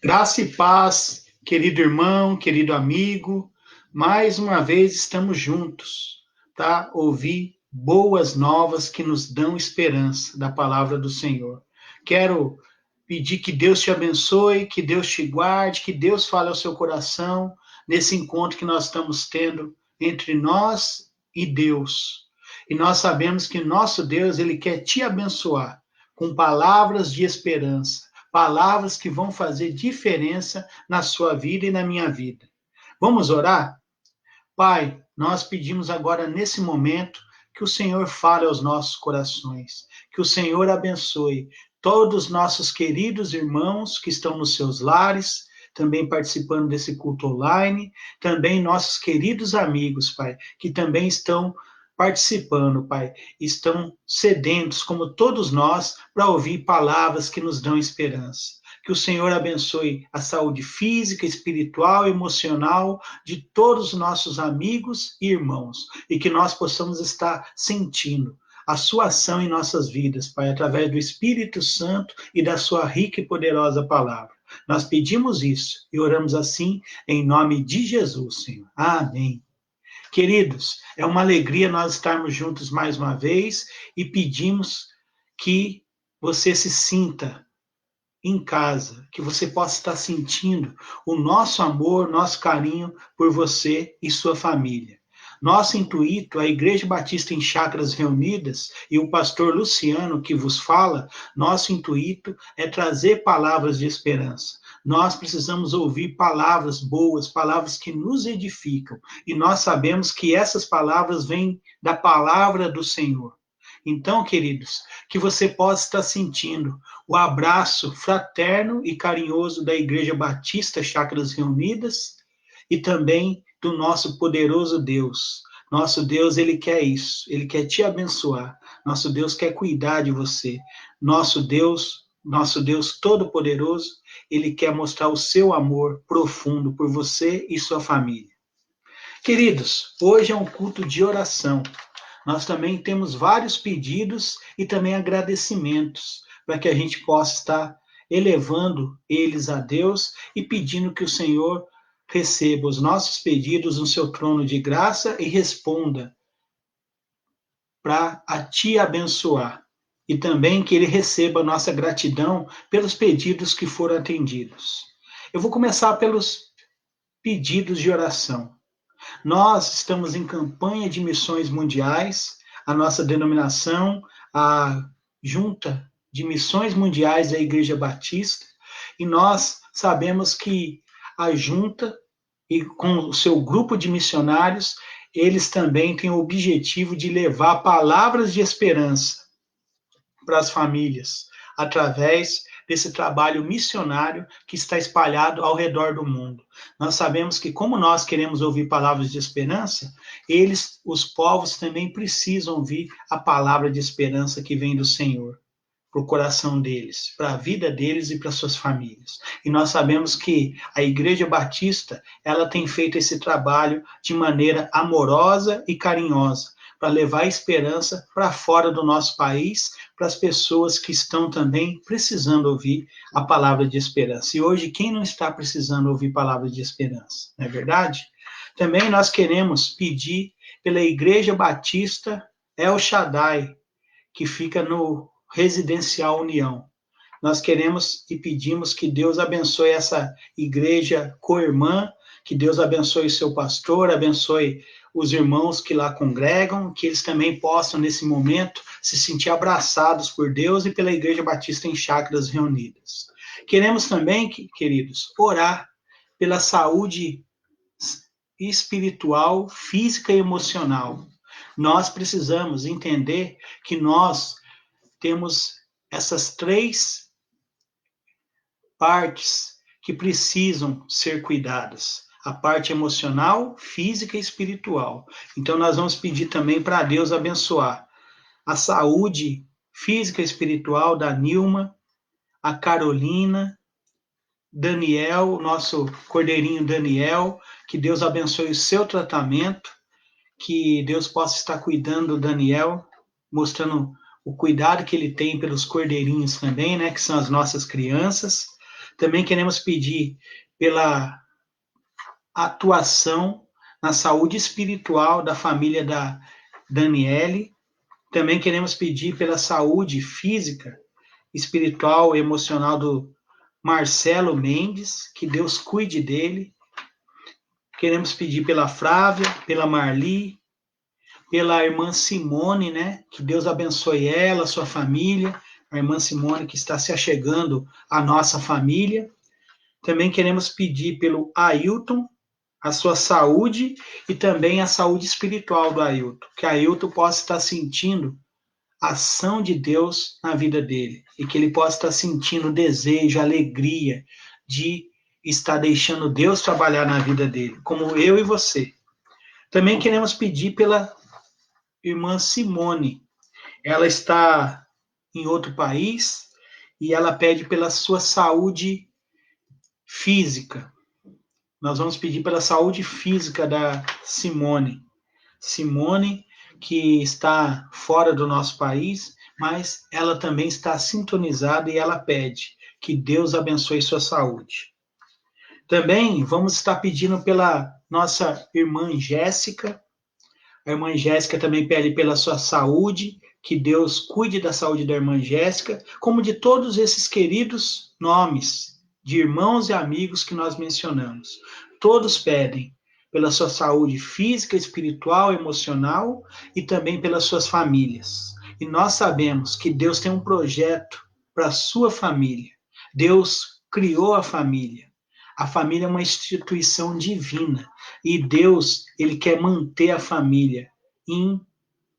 Graça e paz, querido irmão, querido amigo, mais uma vez estamos juntos, tá? Ouvir boas novas que nos dão esperança da palavra do Senhor. Quero pedir que Deus te abençoe, que Deus te guarde, que Deus fale ao seu coração nesse encontro que nós estamos tendo entre nós e Deus. E nós sabemos que nosso Deus, ele quer te abençoar com palavras de esperança, palavras que vão fazer diferença na sua vida e na minha vida. Vamos orar? Pai, nós pedimos agora nesse momento que o Senhor fale aos nossos corações, que o Senhor abençoe todos os nossos queridos irmãos que estão nos seus lares, também participando desse culto online, também nossos queridos amigos, Pai, que também estão participando, Pai, estão sedentos, como todos nós, para ouvir palavras que nos dão esperança. Que o Senhor abençoe a saúde física, espiritual, emocional de todos os nossos amigos e irmãos, e que nós possamos estar sentindo a sua ação em nossas vidas, Pai, através do Espírito Santo e da sua rica e poderosa palavra. Nós pedimos isso e oramos assim em nome de Jesus, Senhor. Amém. Queridos, é uma alegria nós estarmos juntos mais uma vez e pedimos que você se sinta em casa, que você possa estar sentindo o nosso amor, nosso carinho por você e sua família. Nosso intuito, a Igreja Batista em Chácaras Reunidas e o pastor Luciano que vos fala, nosso intuito é trazer palavras de esperança. Nós precisamos ouvir palavras boas, palavras que nos edificam, e nós sabemos que essas palavras vêm da palavra do Senhor. Então, queridos, que você possa estar sentindo o abraço fraterno e carinhoso da Igreja Batista Chácaras Reunidas e também do nosso poderoso Deus. Nosso Deus, ele quer isso, ele quer te abençoar. Nosso Deus quer cuidar de você. Nosso Deus Todo-Poderoso, ele quer mostrar o seu amor profundo por você e sua família. Queridos, hoje é um culto de oração. Nós também temos vários pedidos e também agradecimentos para que a gente possa estar elevando eles a Deus e pedindo que o Senhor receba os nossos pedidos no seu trono de graça e responda para a te abençoar. E também que ele receba a nossa gratidão pelos pedidos que foram atendidos. Eu vou começar pelos pedidos de oração. Nós estamos em campanha de missões mundiais, a nossa denominação, a Junta de Missões Mundiais da Igreja Batista, e nós sabemos que a Junta, e com o seu grupo de missionários, eles também têm o objetivo de levar palavras de esperança para as famílias, através desse trabalho missionário que está espalhado ao redor do mundo. Nós sabemos que, como nós queremos ouvir palavras de esperança, eles, os povos, também precisam ouvir a palavra de esperança que vem do Senhor para o coração deles, para a vida deles e para suas famílias. E nós sabemos que a Igreja Batista, ela tem feito esse trabalho de maneira amorosa e carinhosa, para levar esperança para fora do nosso país, para as pessoas que estão também precisando ouvir a palavra de esperança. E hoje, quem não está precisando ouvir palavra de esperança, não é verdade? Também nós queremos pedir pela Igreja Batista El Shaddai, que fica no Residencial União. Nós queremos e pedimos que Deus abençoe essa igreja co-irmã, que Deus abençoe o seu pastor, abençoe os irmãos que lá congregam, que eles também possam, nesse momento, se sentir abraçados por Deus e pela Igreja Batista em Chácaras Reunidas. Queremos também, queridos, orar pela saúde espiritual, física e emocional. Nós precisamos entender que nós temos essas três partes que precisam ser cuidadas: a parte emocional, física e espiritual. Então, nós vamos pedir também para Deus abençoar a saúde física e espiritual da Nilma, a Carolina, Daniel, nosso cordeirinho Daniel, que Deus abençoe o seu tratamento, que Deus possa estar cuidando do Daniel, mostrando o cuidado que ele tem pelos cordeirinhos também, né, que são as nossas crianças. Também queremos pedir pela atuação na saúde espiritual da família da Daniele. Também queremos pedir pela saúde física, espiritual e emocional do Marcelo Mendes, que Deus cuide dele. Queremos pedir pela Flávia, pela Marli, pela irmã Simone, né? Que Deus abençoe ela, sua família, a irmã Simone que está se achegando à nossa família. Também queremos pedir pelo Ailton, a sua saúde e também a saúde espiritual do Ailton, que Ailton possa estar sentindo a ação de Deus na vida dele e que ele possa estar sentindo desejo, alegria de estar deixando Deus trabalhar na vida dele, como eu e você. Também queremos pedir pela irmã Simone. Ela está em outro país e ela pede pela sua saúde física. Nós vamos pedir pela saúde física da Simone. Simone, que está fora do nosso país, mas ela também está sintonizada e ela pede que Deus abençoe sua saúde. Também vamos estar pedindo pela nossa irmã Jéssica. A irmã Jéssica também pede pela sua saúde, que Deus cuide da saúde da irmã Jéssica, como de todos esses queridos nomes de irmãos e amigos que nós mencionamos. Todos pedem pela sua saúde física, espiritual, emocional e também pelas suas famílias. E nós sabemos que Deus tem um projeto para a sua família. Deus criou a família. A família é uma instituição divina e Deus, ele quer manter a família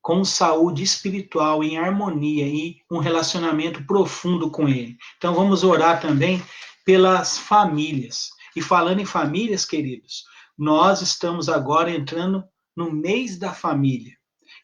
com saúde espiritual, em harmonia e um relacionamento profundo com ele. Então vamos orar também pelas famílias. E falando em famílias, queridos, nós estamos agora entrando no mês da família.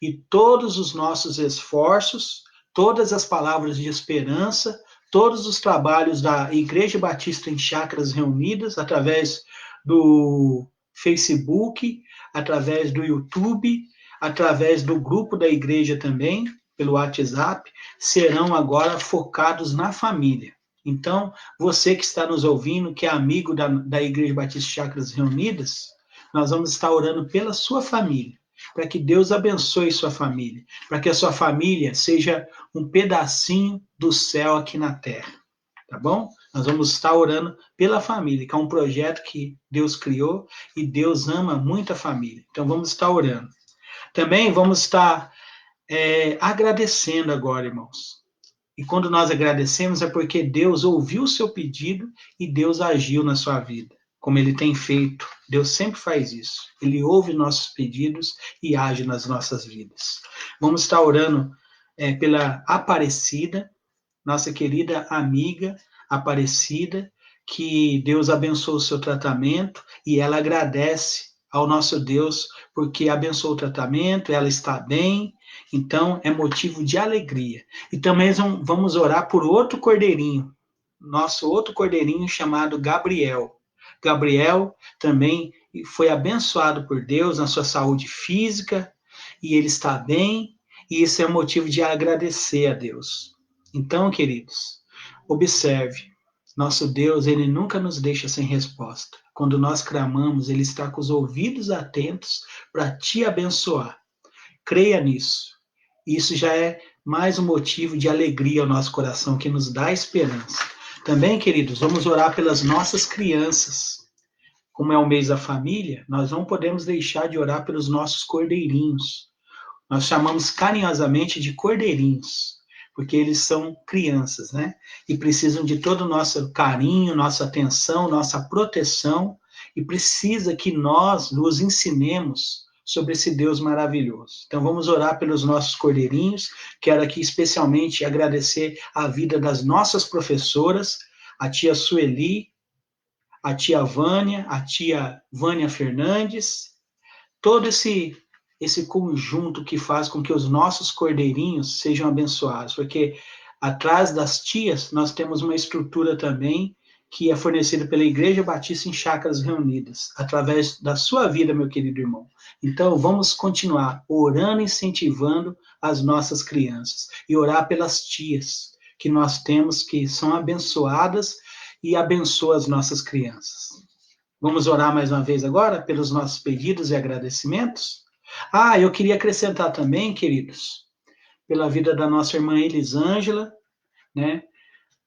E todos os nossos esforços, todas as palavras de esperança, todos os trabalhos da Igreja Batista em Chácaras Reunidas, através do Facebook, através do YouTube, através do grupo da igreja também, pelo WhatsApp, serão agora focados na família. Então, você que está nos ouvindo, que é amigo da Igreja Batista Chácaras Reunidas, nós vamos estar orando pela sua família, para que Deus abençoe sua família, para que a sua família seja um pedacinho do céu aqui na terra, tá bom? Nós vamos estar orando pela família, que é um projeto que Deus criou e Deus ama muito a família. Então, vamos estar orando. Também vamos estar agradecendo agora, irmãos. E quando nós agradecemos é porque Deus ouviu o seu pedido e Deus agiu na sua vida, como ele tem feito. Deus sempre faz isso. Ele ouve nossos pedidos e age nas nossas vidas. Vamos estar orando pela Aparecida, nossa querida amiga Aparecida, que Deus abençoe o seu tratamento e ela agradece ao nosso Deus porque abençoou o tratamento, ela está bem, então é motivo de alegria. E também vamos orar por outro cordeirinho, nosso outro cordeirinho chamado Gabriel. Gabriel também foi abençoado por Deus na sua saúde física e ele está bem, e isso é motivo de agradecer a Deus. Então, queridos, observe, nosso Deus, ele nunca nos deixa sem resposta. Quando nós clamamos, ele está com os ouvidos atentos para te abençoar. Creia nisso. Isso já é mais um motivo de alegria ao nosso coração, que nos dá esperança. Também, queridos, vamos orar pelas nossas crianças. Como é o mês da família, nós não podemos deixar de orar pelos nossos cordeirinhos. Nós chamamos carinhosamente de cordeirinhos, porque eles são crianças, né? E precisam de todo o nosso carinho, nossa atenção, nossa proteção, e precisa que nós nos ensinemos sobre esse Deus maravilhoso. Então vamos orar pelos nossos cordeirinhos. Quero aqui especialmente agradecer a vida das nossas professoras, a tia Sueli, a tia Vânia Fernandes, todo esse conjunto que faz com que os nossos cordeirinhos sejam abençoados, porque atrás das tias nós temos uma estrutura também que é fornecida pela Igreja Batista em Chácaras Reunidas, através da sua vida, meu querido irmão. Então, vamos continuar orando e incentivando as nossas crianças e orar pelas tias que nós temos, que são abençoadas e abençoa as nossas crianças. Vamos orar mais uma vez agora pelos nossos pedidos e agradecimentos? Eu queria acrescentar também, queridos, pela vida da nossa irmã Elisângela, né?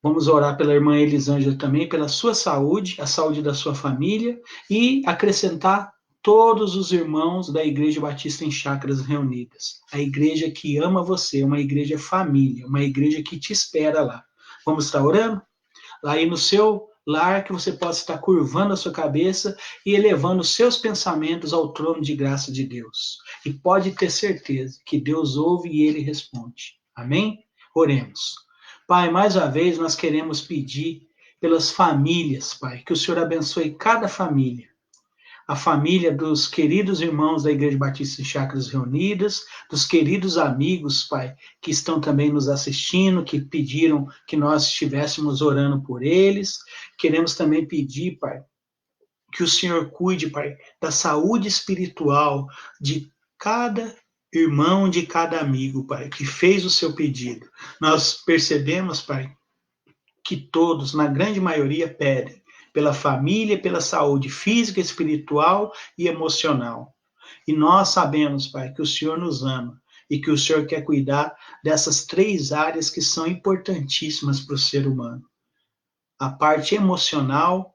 Vamos orar pela irmã Elisângela também, pela sua saúde, a saúde da sua família, e acrescentar todos os irmãos da Igreja Batista em Chácaras Reunidas. A igreja que ama você, uma igreja família, uma igreja que te espera lá. Vamos estar orando? Aí no seu lar, que você possa estar curvando a sua cabeça e elevando os seus pensamentos ao trono de graça de Deus. E pode ter certeza que Deus ouve e Ele responde. Amém? Oremos. Pai, mais uma vez nós queremos pedir pelas famílias, Pai, que o Senhor abençoe cada família. A família dos queridos irmãos da Igreja Batista em Chácaras Reunidas, dos queridos amigos, Pai, que estão também nos assistindo, que pediram que nós estivéssemos orando por eles. Queremos também pedir, Pai, que o Senhor cuide, Pai, da saúde espiritual de cada irmão, de cada amigo, Pai, que fez o seu pedido. Nós percebemos, Pai, que todos, na grande maioria, pedem pela família, pela saúde física, espiritual e emocional. E nós sabemos, Pai, que o Senhor nos ama e que o Senhor quer cuidar dessas 3 áreas que são importantíssimas para o ser humano: a parte emocional,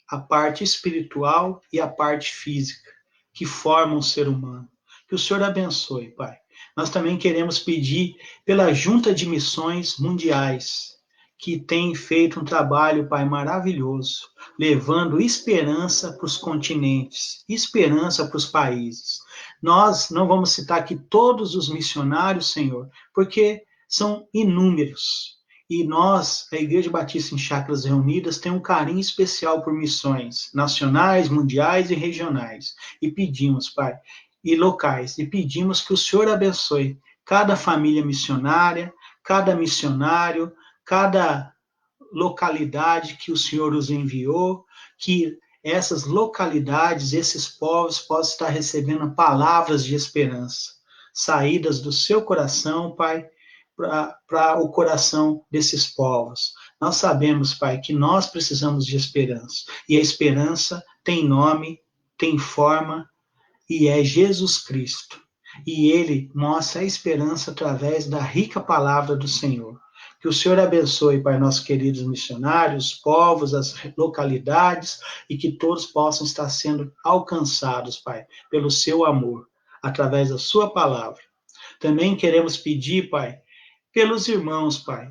a parte espiritual e a parte física, que formam o ser humano. Que o Senhor abençoe, Pai. Nós também queremos pedir pela Junta de Missões Mundiais, que tem feito um trabalho, Pai, maravilhoso, levando esperança para os continentes, esperança para os países. Nós não vamos citar aqui todos os missionários, Senhor, porque são inúmeros. E nós, a Igreja Batista em Chácaras Reunidas, tem um carinho especial por missões nacionais, mundiais e regionais. E pedimos, Pai, e locais, e pedimos que o Senhor abençoe cada família missionária, cada missionário, cada localidade que o Senhor os enviou, que essas localidades, esses povos possam estar recebendo palavras de esperança, saídas do seu coração, Pai, para o coração desses povos. Nós sabemos, Pai, que nós precisamos de esperança, e a esperança tem nome, tem forma, e é Jesus Cristo. E Ele mostra a esperança através da rica palavra do Senhor. Que o Senhor abençoe, Pai, nossos queridos missionários, os povos, as localidades, e que todos possam estar sendo alcançados, Pai, pelo seu amor, através da sua palavra. Também queremos pedir, Pai, pelos irmãos, Pai.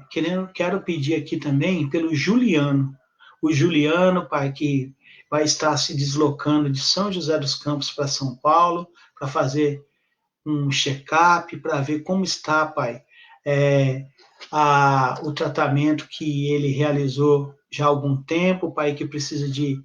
Quero pedir aqui também pelo Juliano. O Juliano, Pai, que vai estar se deslocando de São José dos Campos para São Paulo, para fazer um check-up, para ver como está, Pai, o tratamento que ele realizou já há algum tempo, Pai, que precisa de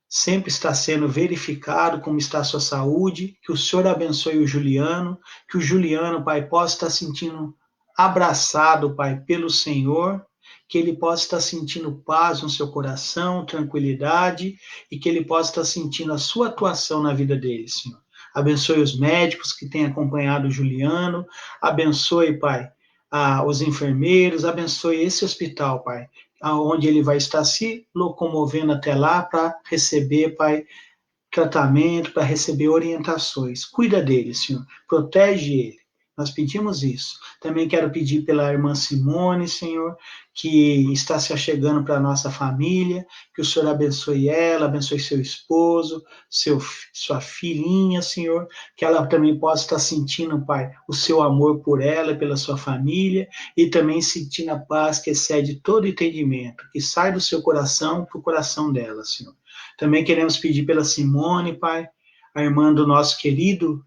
sempre estar sendo verificado como está a sua saúde. Que o Senhor abençoe o Juliano, que o Juliano, Pai, possa estar sentindo abraçado, Pai, pelo Senhor, que ele possa estar sentindo paz no seu coração, tranquilidade, e que ele possa estar sentindo a sua atuação na vida dele, Senhor. Abençoe os médicos que têm acompanhado o Juliano, abençoe, Pai, os enfermeiros, abençoe esse hospital, Pai, onde ele vai estar se locomovendo até lá para receber, Pai, tratamento, para receber orientações. Cuida dele, Senhor, protege ele. Nós pedimos isso. Também quero pedir pela irmã Simone, Senhor, que está se achegando para a nossa família, que o Senhor abençoe ela, abençoe seu esposo, sua filhinha, Senhor, que ela também possa estar sentindo, Pai, o seu amor por ela e pela sua família, e também sentindo a paz que excede todo entendimento, que sai do seu coração para o coração dela, Senhor. Também queremos pedir pela Simone, Pai, a irmã do nosso querido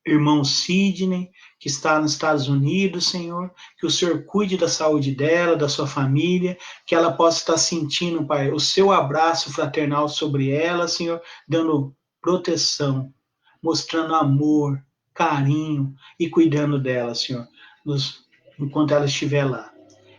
irmão Sidney, que está nos Estados Unidos, Senhor, que o Senhor cuide da saúde dela, da sua família, que ela possa estar sentindo, Pai, o seu abraço fraternal sobre ela, Senhor, dando proteção, mostrando amor, carinho e cuidando dela, Senhor, enquanto ela estiver lá.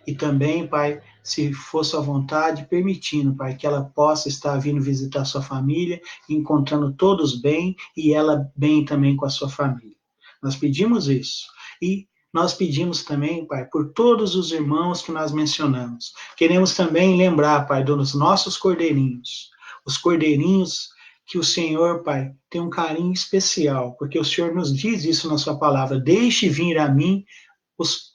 E também, Pai, se for sua vontade, permitindo, Pai, que ela possa estar vindo visitar sua família, encontrando todos bem e ela bem também com a sua família. Nós pedimos isso. E Nós pedimos também, Pai, por todos os irmãos que nós mencionamos. Queremos também lembrar, Pai, dos nossos cordeirinhos. Os cordeirinhos que o Senhor, Pai, tem um carinho especial, porque o Senhor nos diz isso na sua palavra. Deixe vir a mim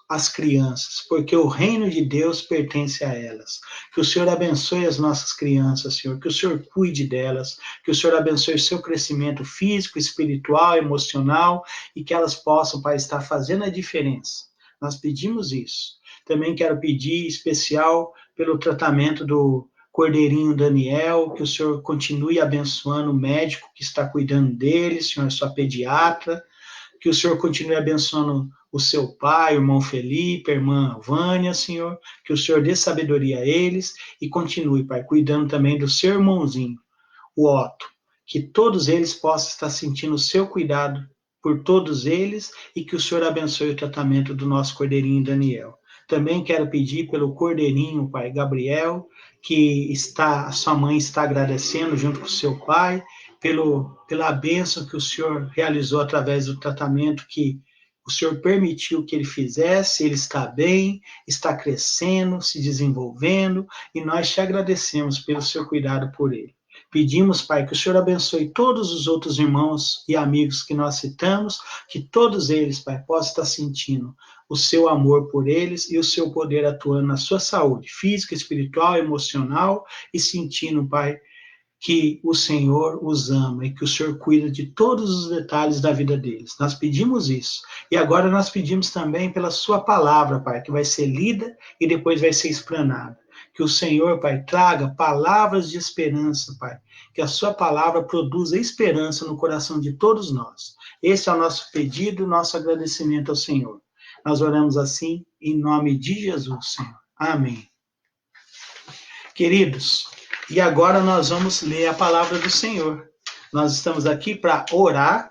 as crianças, porque o reino de Deus pertence a elas. Que o Senhor abençoe as nossas crianças, Senhor, que o Senhor cuide delas, que o Senhor abençoe o seu crescimento físico, espiritual, emocional, e que elas possam, Pai, estar fazendo a diferença. Nós pedimos isso. Também quero pedir especial pelo tratamento do Cordeirinho Daniel, que o Senhor continue abençoando o médico que está cuidando dele, Senhor, sua pediatra, que o Senhor continue abençoando o seu pai, o irmão Felipe, a irmã Vânia, Senhor, que o Senhor dê sabedoria a eles e continue, Pai, cuidando também do seu irmãozinho, o Otto, que todos eles possam estar sentindo o seu cuidado por todos eles e que o Senhor abençoe o tratamento do nosso cordeirinho Daniel. Também quero pedir pelo cordeirinho, Pai, Gabriel, que a sua mãe está agradecendo junto com o seu pai, pela bênção que o Senhor realizou através do tratamento que o Senhor permitiu que ele fizesse, ele está bem, está crescendo, se desenvolvendo, e nós te agradecemos pelo seu cuidado por ele. Pedimos, Pai, que o Senhor abençoe todos os outros irmãos e amigos que nós citamos, que todos eles, Pai, possam estar sentindo o seu amor por eles e o seu poder atuando na sua saúde física, espiritual, emocional e sentindo, Pai, que o Senhor os ama e que o Senhor cuida de todos os detalhes da vida deles. Nós pedimos isso. E agora nós pedimos também pela sua palavra, Pai, que vai ser lida e depois vai ser explanada. Que o Senhor, Pai, traga palavras de esperança, Pai. Que a sua palavra produza esperança no coração de todos nós. Esse é o nosso pedido, nosso agradecimento ao Senhor. Nós oramos assim, em nome de Jesus, Senhor. Amém. Queridos, e agora nós vamos ler a palavra do Senhor. Nós estamos aqui para orar,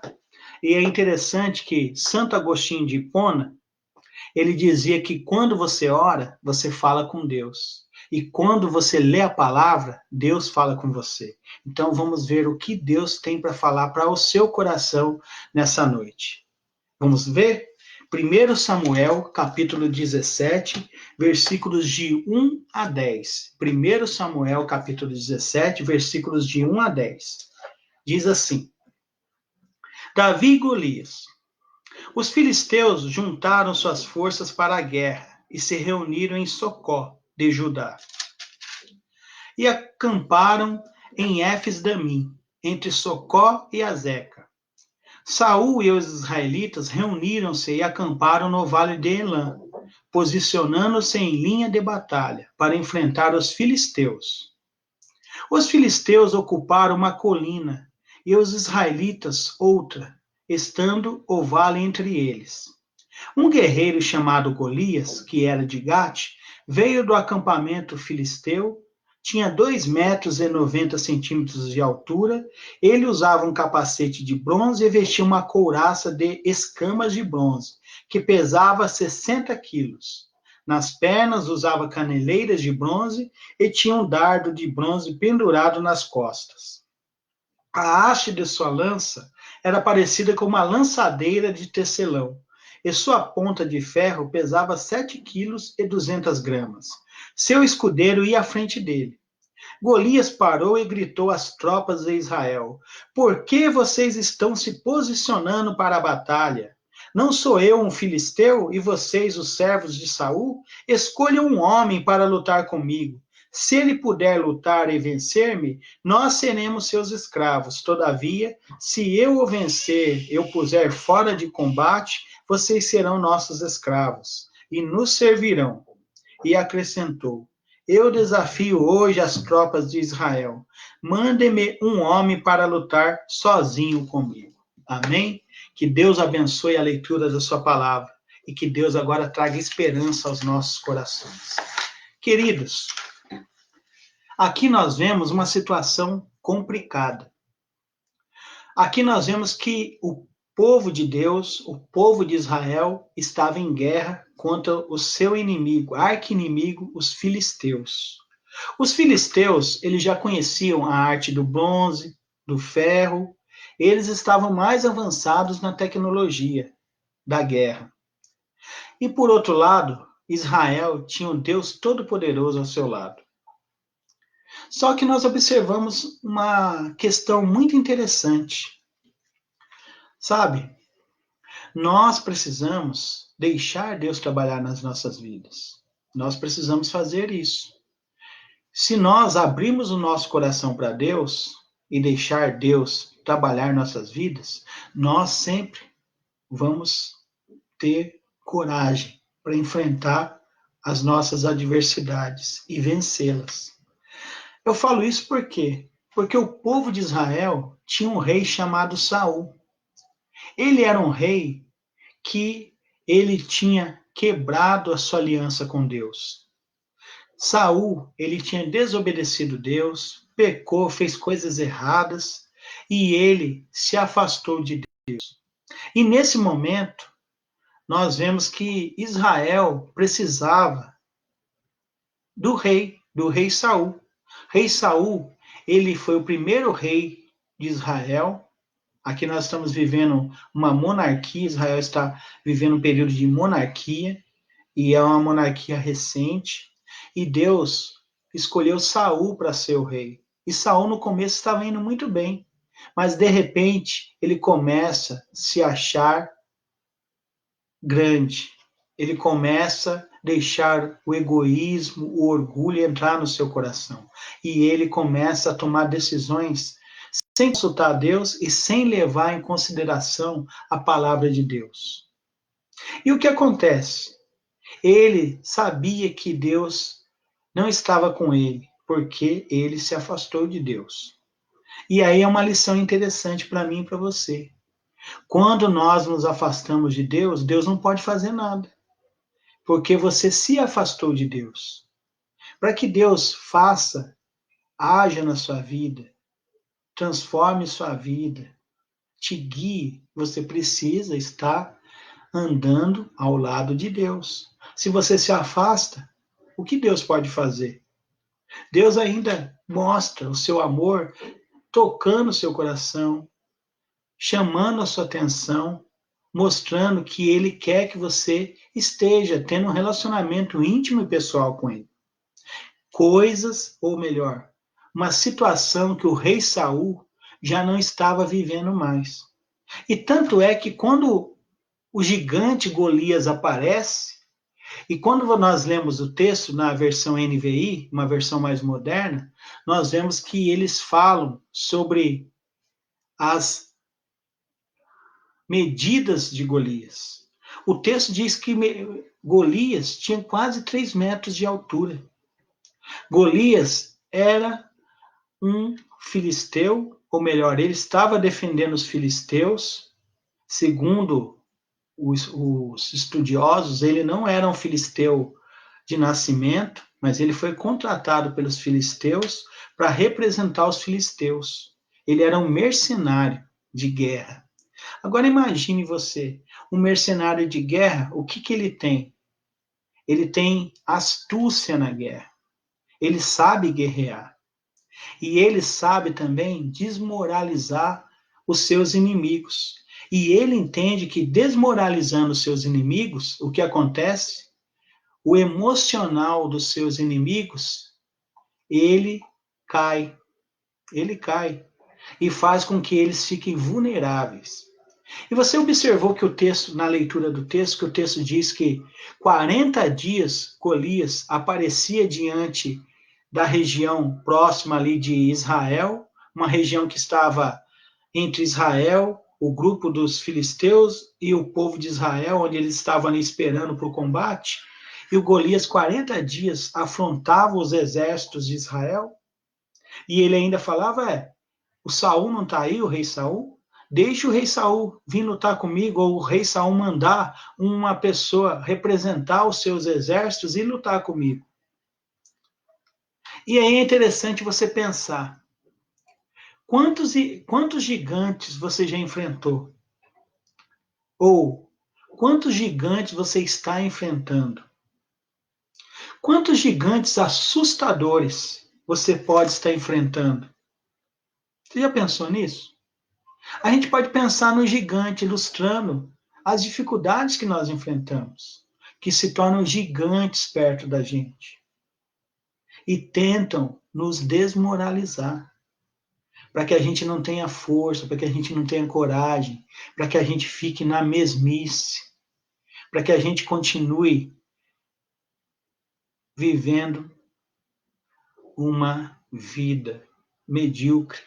e é interessante que Santo Agostinho de Hipona, ele dizia que quando você ora, você fala com Deus. E quando você lê a palavra, Deus fala com você. Então vamos ver o que Deus tem para falar para o seu coração nessa noite. Vamos ver? 1 Samuel, capítulo 17, versículos de 1 a 10. 1 Samuel, capítulo 17, versículos de 1 a 10. Diz assim: Davi e Golias. Os filisteus juntaram suas forças para a guerra e se reuniram em Socó, de Judá. E acamparam em Éfes-Damim, entre Socó e Azeca. Saul e os israelitas reuniram-se e acamparam no vale de Elã, posicionando-se em linha de batalha para enfrentar os filisteus. Os filisteus ocuparam uma colina e os israelitas outra, estando o vale entre eles. Um guerreiro chamado Golias, que era de Gate, veio do acampamento filisteu. Tinha 2,90 metros de altura, ele usava um capacete de bronze e vestia uma couraça de escamas de bronze, que pesava 60 quilos. Nas pernas usava caneleiras de bronze e tinha um dardo de bronze pendurado nas costas. A haste de sua lança era parecida com uma lançadeira de tecelão, e sua ponta de ferro pesava 7,2 kg. Seu escudeiro ia à frente dele. Golias parou e gritou às tropas de Israel: Por que vocês estão se posicionando para a batalha? Não sou eu um filisteu e vocês os servos de Saul? Escolham um homem para lutar comigo. Se ele puder lutar e vencer-me, nós seremos seus escravos. Todavia, se eu o vencer, eu puser fora de combate, vocês serão nossos escravos e nos servirão. E acrescentou: Eu desafio hoje as tropas de Israel. Mandem-me um homem para lutar sozinho comigo. Amém? Que Deus abençoe a leitura da sua palavra e que Deus agora traga esperança aos nossos corações. Queridos, aqui nós vemos uma situação complicada. Aqui nós vemos que o povo de Deus, o povo de Israel, estava em guerra contra o seu inimigo, arqui-inimigo, os filisteus. Os filisteus, eles já conheciam a arte do bronze, do ferro, eles estavam mais avançados na tecnologia da guerra. E por outro lado, Israel tinha um Deus todo-poderoso ao seu lado. Só que nós observamos uma questão muito interessante. Sabe, nós precisamos deixar Deus trabalhar nas nossas vidas. Nós precisamos fazer isso. Se nós abrirmos o nosso coração para Deus e deixar Deus trabalhar nossas vidas, nós sempre vamos ter coragem para enfrentar as nossas adversidades e vencê-las. Eu falo isso por quê? Porque o povo de Israel tinha um rei chamado Saul. Ele era um rei que ele tinha quebrado a sua aliança com Deus. Saul, ele tinha desobedecido Deus, pecou, fez coisas erradas e ele se afastou de Deus. E nesse momento, nós vemos que Israel precisava do rei Saul. Rei Saul, ele foi o primeiro rei de Israel. Aqui nós estamos vivendo uma monarquia, Israel está vivendo um período de monarquia, e é uma monarquia recente, e Deus escolheu Saul para ser o rei. E Saul no começo estava indo muito bem, mas de repente ele começa a se achar grande. Ele começa a deixar o egoísmo, o orgulho entrar no seu coração. E ele começa a tomar decisões sem consultar a Deus e sem levar em consideração a palavra de Deus. E o que acontece? Ele sabia que Deus não estava com ele, porque ele se afastou de Deus. E aí é uma lição interessante para mim e para você. Quando nós nos afastamos de Deus, Deus não pode fazer nada, porque você se afastou de Deus. Para que Deus faça, haja na sua vida, transforme sua vida, te guie, você precisa estar andando ao lado de Deus. Se você se afasta, o que Deus pode fazer? Deus ainda mostra o seu amor tocando o seu coração, chamando a sua atenção, mostrando que ele quer que você esteja tendo um relacionamento íntimo e pessoal com ele. Coisas, ou melhor, uma situação que o rei Saul já não estava vivendo mais. E tanto é que quando o gigante Golias aparece, e quando nós lemos o texto na versão NVI, uma versão mais moderna, nós vemos que eles falam sobre as medidas de Golias. O texto diz que Golias tinha quase 3 metros de altura. Golias era um filisteu, ou melhor, ele estava defendendo os filisteus. Segundo os estudiosos, ele não era um filisteu de nascimento, mas ele foi contratado pelos filisteus para representar os filisteus. Ele era um mercenário de guerra. Agora imagine você, um mercenário de guerra, o que ele tem? Ele tem astúcia na guerra. Ele sabe guerrear. E ele sabe também desmoralizar os seus inimigos. E ele entende que desmoralizando os seus inimigos, o que acontece? O emocional dos seus inimigos, ele cai. Ele cai. E faz com que eles fiquem vulneráveis. E você observou que o texto, na leitura do texto, que o texto diz que 40 dias Golias aparecia diante da região próxima ali de Israel, uma região que estava entre Israel, o grupo dos filisteus e o povo de Israel, onde eles estavam ali esperando para o combate, e o Golias 40 dias afrontava os exércitos de Israel, e ele ainda falava, o Saul não está aí, o rei Saul? Deixe o rei Saul vir lutar comigo, ou o rei Saul mandar uma pessoa representar os seus exércitos e lutar comigo. E aí é interessante você pensar, quantos gigantes você já enfrentou? Ou quantos gigantes você está enfrentando? Quantos gigantes assustadores você pode estar enfrentando? Você já pensou nisso? A gente pode pensar no gigante ilustrando as dificuldades que nós enfrentamos. que se tornam gigantes perto da gente e tentam nos desmoralizar, para que a gente não tenha força, para que a gente não tenha coragem, para que a gente fique na mesmice, para que a gente continue vivendo uma vida medíocre.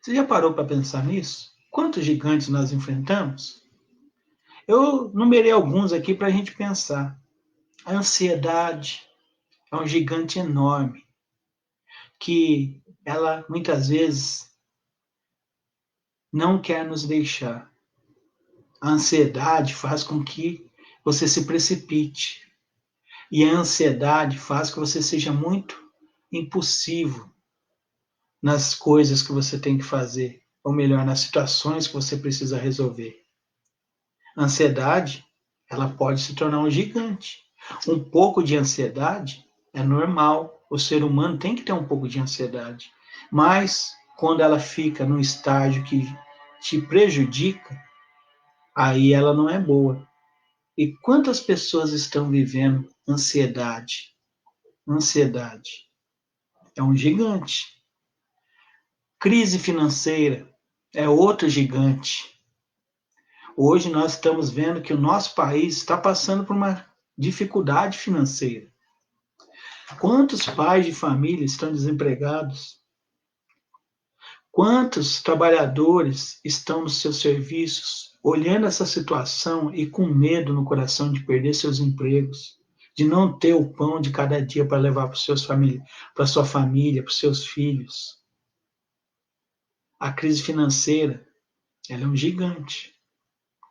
Você já parou para pensar nisso? Quantos gigantes nós enfrentamos? Eu numerei alguns aqui para a gente pensar. A ansiedade é um gigante enorme, que ela muitas vezes não quer nos deixar. A ansiedade faz com que você se precipite. E a ansiedade faz que você seja muito impulsivo nas coisas que você tem que fazer, ou melhor, nas situações que você precisa resolver. A ansiedade, ela pode se tornar um gigante. Um pouco de ansiedade é normal, o ser humano tem que ter um pouco de ansiedade. Mas quando ela fica num estágio que te prejudica, aí ela não é boa. E quantas pessoas estão vivendo ansiedade? Ansiedade é um gigante. Crise financeira é outro gigante. Hoje nós estamos vendo que o nosso país está passando por uma dificuldade financeira. Quantos pais de família estão desempregados? Quantos trabalhadores estão nos seus serviços olhando essa situação e com medo no coração de perder seus empregos, de não ter o pão de cada dia para levar para para sua família, para os seus filhos? A crise financeira, ela é um gigante,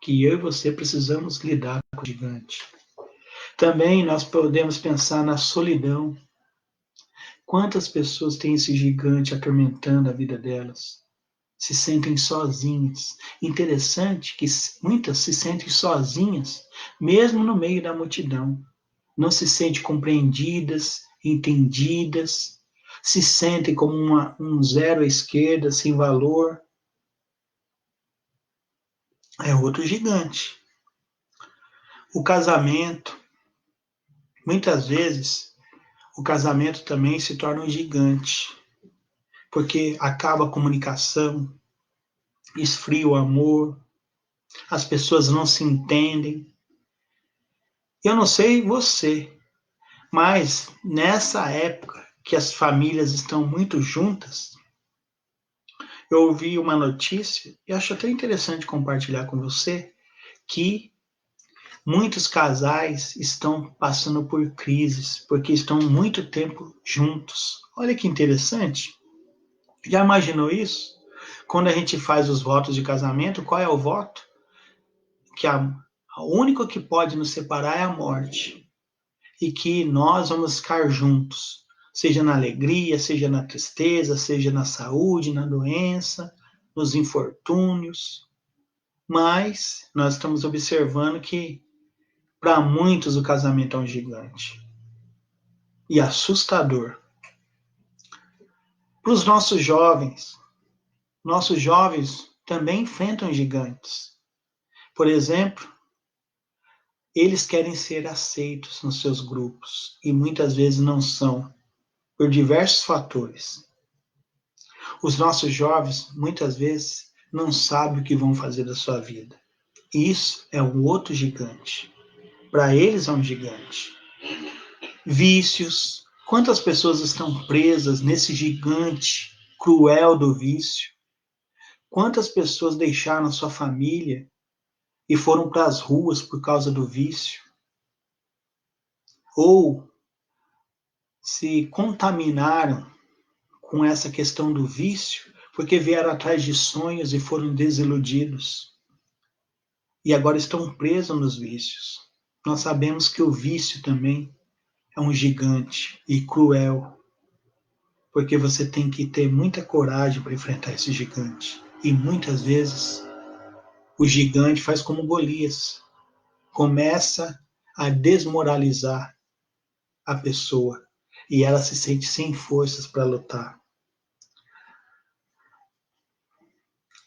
que eu e você precisamos lidar com o gigante. Também nós podemos pensar na solidão. Quantas pessoas têm esse gigante atormentando a vida delas? Se sentem sozinhas. Interessante que muitas se sentem sozinhas, mesmo no meio da multidão. Não se sentem compreendidas, entendidas, se sentem como um zero à esquerda, sem valor. É outro gigante. O casamento, muitas vezes, o casamento também se torna um gigante, porque acaba a comunicação, esfria o amor, as pessoas não se entendem. Eu não sei você, mas nessa época que as famílias estão muito juntas, eu ouvi uma notícia e acho até interessante compartilhar com você que muitos casais estão passando por crises porque estão muito tempo juntos. Olha que interessante. Já imaginou isso? Quando a gente faz os votos de casamento, qual é o voto? Que o único que pode nos separar é a morte. E que nós vamos ficar juntos, seja na alegria, seja na tristeza, seja na saúde, na doença, nos infortúnios. Mas nós estamos observando que para muitos o casamento é um gigante e assustador. Para os nossos jovens também enfrentam gigantes. Por exemplo, eles querem ser aceitos nos seus grupos e muitas vezes não são, por diversos fatores. Os nossos jovens, muitas vezes, não sabem o que vão fazer da sua vida. Isso é um outro gigante. Para eles é um gigante. Vícios. Quantas pessoas estão presas nesse gigante cruel do vício? Quantas pessoas deixaram a sua família e foram para as ruas por causa do vício? Ou se contaminaram com essa questão do vício porque vieram atrás de sonhos e foram desiludidos. E agora estão presos nos vícios. Nós sabemos que o vício também é um gigante e cruel, porque você tem que ter muita coragem para enfrentar esse gigante. E muitas vezes o gigante faz como Golias, começa a desmoralizar a pessoa e ela se sente sem forças para lutar.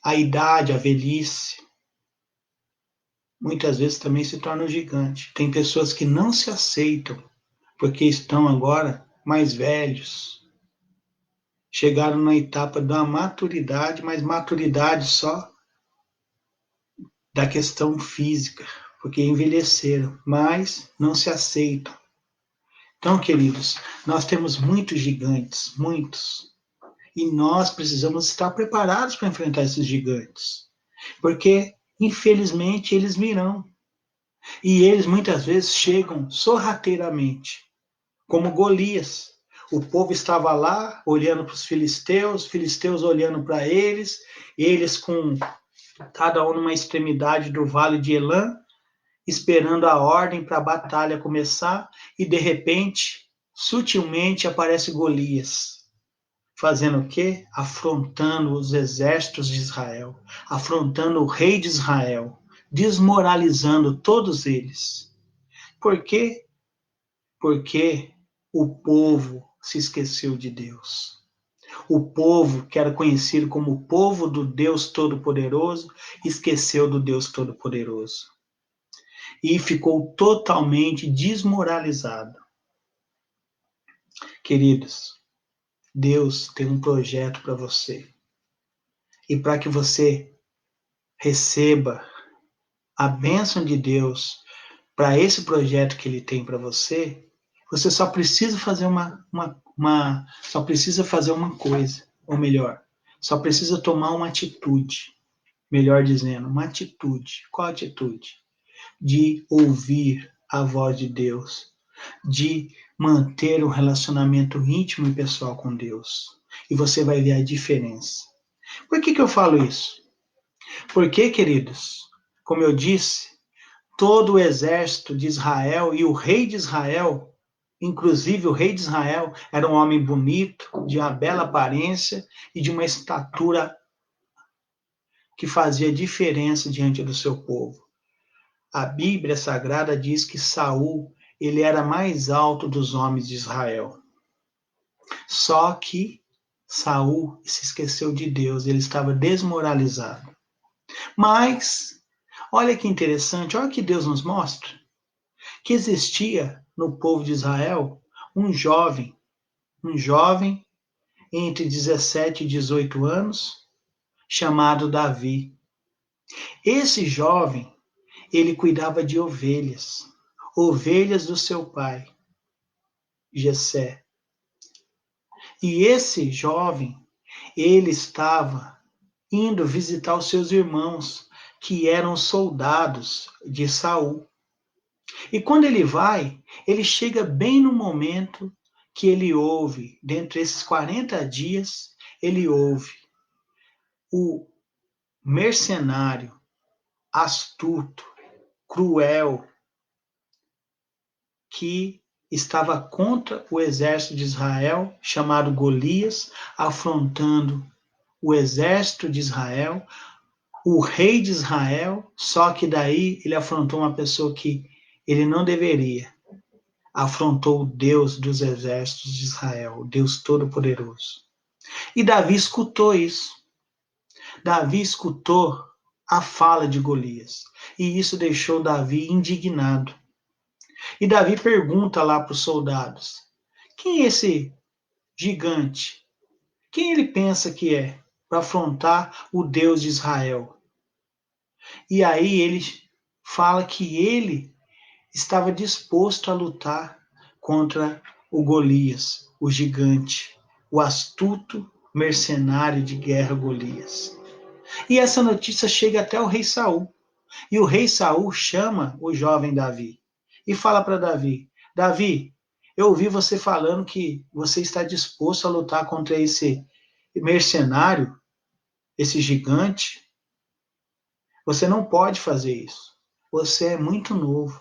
A idade, a velhice, muitas vezes também se torna um gigante. Tem pessoas que não se aceitam porque estão agora mais velhos, chegaram na etapa da maturidade, mas maturidade só da questão física, porque envelheceram, mas não se aceitam. Então, queridos, nós temos muitos gigantes, muitos, e nós precisamos estar preparados para enfrentar esses gigantes, porque infelizmente eles virão, e eles muitas vezes chegam sorrateiramente, como Golias. O povo estava lá olhando para os filisteus olhando para eles com cada um numa extremidade do vale de Elã, esperando a ordem para a batalha começar, e de repente, sutilmente aparece Golias, fazendo o quê? Afrontando os exércitos de Israel, afrontando o rei de Israel, desmoralizando todos eles. Por quê? Porque o povo se esqueceu de Deus. O povo, que era conhecido como o povo do Deus Todo-Poderoso, esqueceu do Deus Todo-Poderoso e ficou totalmente desmoralizado. Queridos, Deus tem um projeto para você. E para que você receba a bênção de Deus para esse projeto que Ele tem para você, você só precisa fazer só precisa fazer uma coisa, ou melhor, só precisa tomar uma atitude, melhor dizendo, uma atitude. Qual atitude? De ouvir a voz de Deus, de manter um relacionamento íntimo e pessoal com Deus. E você vai ver a diferença. Por que eu falo isso? Porque, queridos, como eu disse, todo o exército de Israel e o rei de Israel, inclusive o rei de Israel, era um homem bonito, de uma bela aparência e de uma estatura que fazia diferença diante do seu povo. A Bíblia Sagrada diz que Saul, ele era mais alto dos homens de Israel. Só que Saul se esqueceu de Deus, ele estava desmoralizado. Mas, olha que interessante, olha que Deus nos mostra, que existia no povo de Israel um jovem entre 17 e 18 anos, chamado Davi. Esse jovem, ele cuidava de ovelhas, ovelhas do seu pai, Jessé. E esse jovem, ele estava indo visitar os seus irmãos, que eram soldados de Saul. E quando ele vai, ele chega bem no momento que ele ouve, dentre esses 40 dias, ele ouve o mercenário, astuto, cruel, que estava contra o exército de Israel, chamado Golias, afrontando o exército de Israel, o rei de Israel, só que daí ele afrontou uma pessoa que ele não deveria. Afrontou o Deus dos exércitos de Israel, o Deus Todo-Poderoso. E Davi escutou isso. Davi escutou a fala de Golias. E isso deixou Davi indignado. E Davi pergunta lá para os soldados: quem é esse gigante? Quem ele pensa que é para afrontar o Deus de Israel? E aí ele fala que ele estava disposto a lutar contra o Golias, o gigante, o astuto mercenário de guerra Golias. E essa notícia chega até o rei Saul. E o rei Saul chama o jovem Davi e fala para Davi: Davi, eu ouvi você falando que você está disposto a lutar contra esse mercenário, esse gigante. Você não pode fazer isso. Você é muito novo.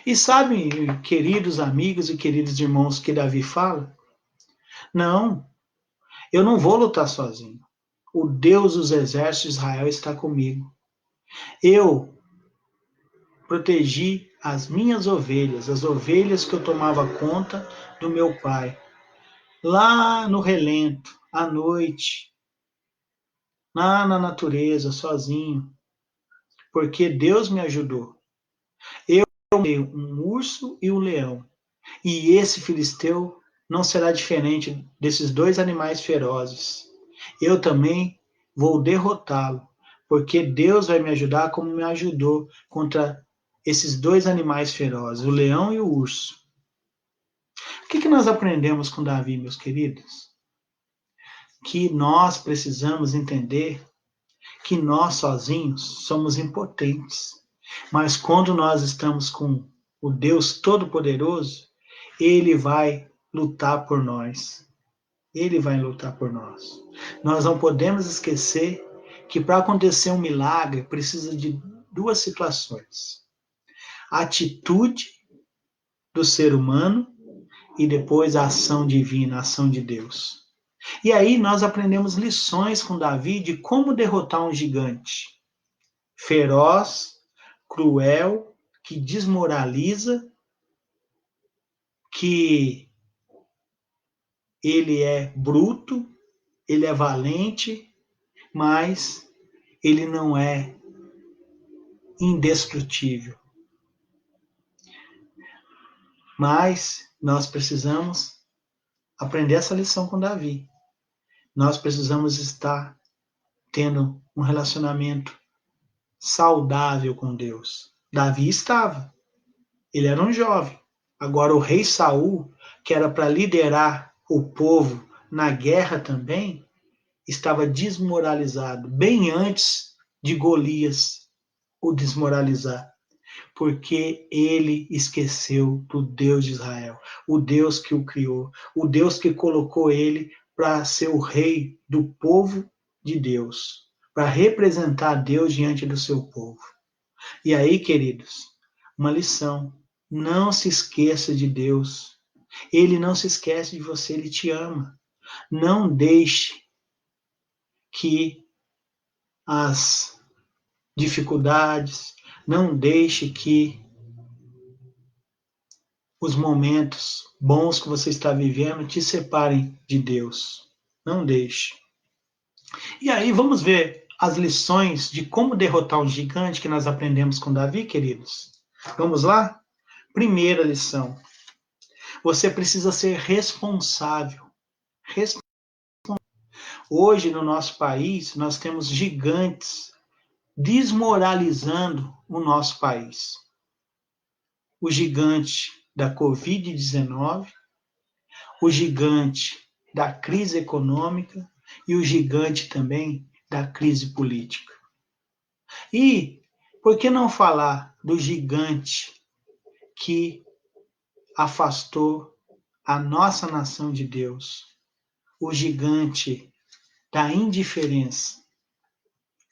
E sabe, queridos amigos e queridos irmãos, que Davi fala? Não, eu não vou lutar sozinho. O Deus dos exércitos de Israel está comigo. Eu protegi as minhas ovelhas, as ovelhas que eu tomava conta do meu pai. Lá no relento, à noite, lá na natureza, sozinho. porque Deus me ajudou. Eu tomei um urso e um leão, e esse filisteu não será diferente desses dois animais ferozes. Eu também vou derrotá-lo, porque Deus vai me ajudar como me ajudou contra esses dois animais ferozes, o leão e o urso. O que nós aprendemos com Davi, meus queridos? Que nós precisamos entender que nós sozinhos somos impotentes, mas quando nós estamos com o Deus Todo-Poderoso, Ele vai lutar por nós. Ele vai lutar por nós. Nós não podemos esquecer que para acontecer um milagre precisa de duas situações: a atitude do ser humano e depois a ação divina, a ação de Deus. E aí nós aprendemos lições com Davi de como derrotar um gigante feroz, cruel, que desmoraliza, que ele é bruto, ele é valente, mas ele não é indestrutível. Mas nós precisamos aprender essa lição com Davi. Nós precisamos estar tendo um relacionamento saudável com Deus. Davi estava. Ele era um jovem. Agora o rei Saul, que era para liderar o povo na guerra também, estava desmoralizado, bem antes de Golias o desmoralizar, porque ele esqueceu do Deus de Israel, o Deus que o criou, o Deus que colocou ele para ser o rei do povo de Deus, para representar Deus diante do seu povo. E aí, queridos, uma lição: não se esqueça de Deus. Ele não se esquece de você, ele te ama. Não deixe que as dificuldades, não deixe que os momentos bons que você está vivendo te separem de Deus. Não deixe. E aí, vamos ver as lições de como derrotar um gigante que nós aprendemos com Davi, queridos? Vamos lá? Primeira lição: você precisa ser responsável. Hoje, no nosso país, nós temos gigantes desmoralizando o nosso país. O gigante da Covid-19, o gigante da crise econômica e o gigante também da crise política. E por que não falar do gigante que afastou a nossa nação de Deus? O gigante da indiferença.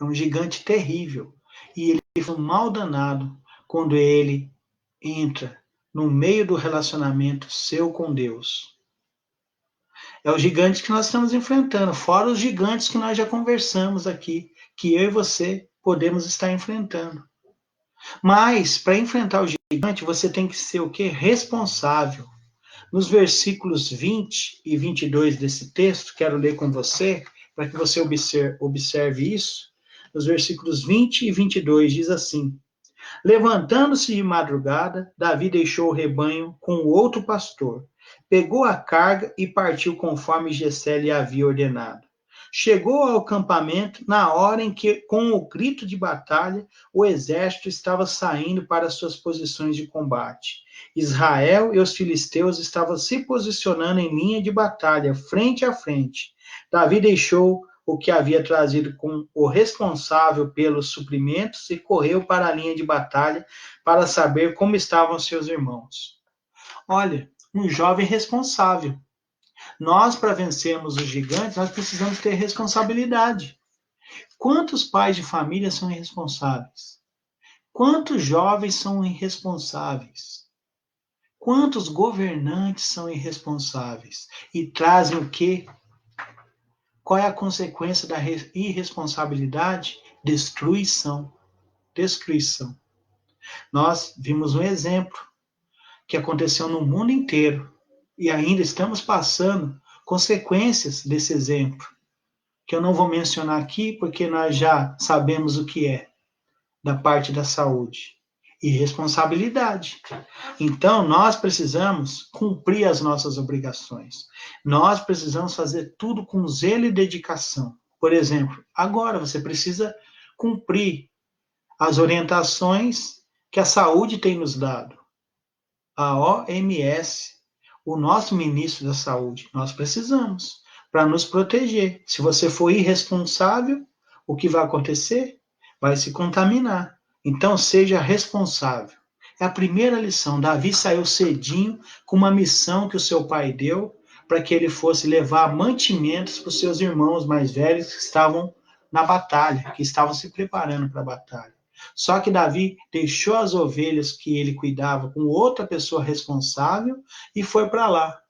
É um gigante terrível. E ele é um mal danado quando ele entra no meio do relacionamento seu com Deus. É o gigante que nós estamos enfrentando, fora os gigantes que nós já conversamos aqui, que eu e você podemos estar enfrentando. Mas, para enfrentar o gigante, você tem que ser o quê? Responsável. Nos versículos 20 e 22 desse texto, quero ler com você, para que você observe isso. Nos versículos 20 e 22 diz assim: levantando-se de madrugada, Davi deixou o rebanho com o outro pastor, pegou a carga e partiu conforme Jessé lhe havia ordenado. Chegou ao acampamento na hora em que, com o grito de batalha, o exército estava saindo para suas posições de combate. Israel e os filisteus estavam se posicionando em linha de batalha, frente a frente. Davi deixou o que havia trazido com o responsável pelos suprimentos e correu para a linha de batalha para saber como estavam seus irmãos. Olha, um jovem responsável. Nós, para vencermos os gigantes, nós precisamos ter responsabilidade. Quantos pais de família são irresponsáveis? Quantos jovens são irresponsáveis? Quantos governantes são irresponsáveis? E trazem o quê? Qual é a consequência da irresponsabilidade? Destruição. Destruição. Nós vimos um exemplo que aconteceu no mundo inteiro e ainda estamos passando consequências desse exemplo, que eu não vou mencionar aqui porque nós já sabemos o que é. da parte da saúde? E responsabilidade. Então, nós precisamos cumprir as nossas obrigações. Nós precisamos fazer tudo com zelo e dedicação. Por exemplo, agora você precisa cumprir as orientações que a saúde tem nos dado. A OMS, o nosso ministro da saúde, nós precisamos para nos proteger. Se você for irresponsável, o que vai acontecer? Vai se contaminar. Então, seja responsável. É a primeira lição. Davi saiu cedinho com uma missão que o seu pai deu para que ele fosse levar mantimentos para os seus irmãos mais velhos que estavam na batalha, que estavam se preparando para a batalha. Só que Davi deixou as ovelhas que ele cuidava com outra pessoa responsável e foi para lá.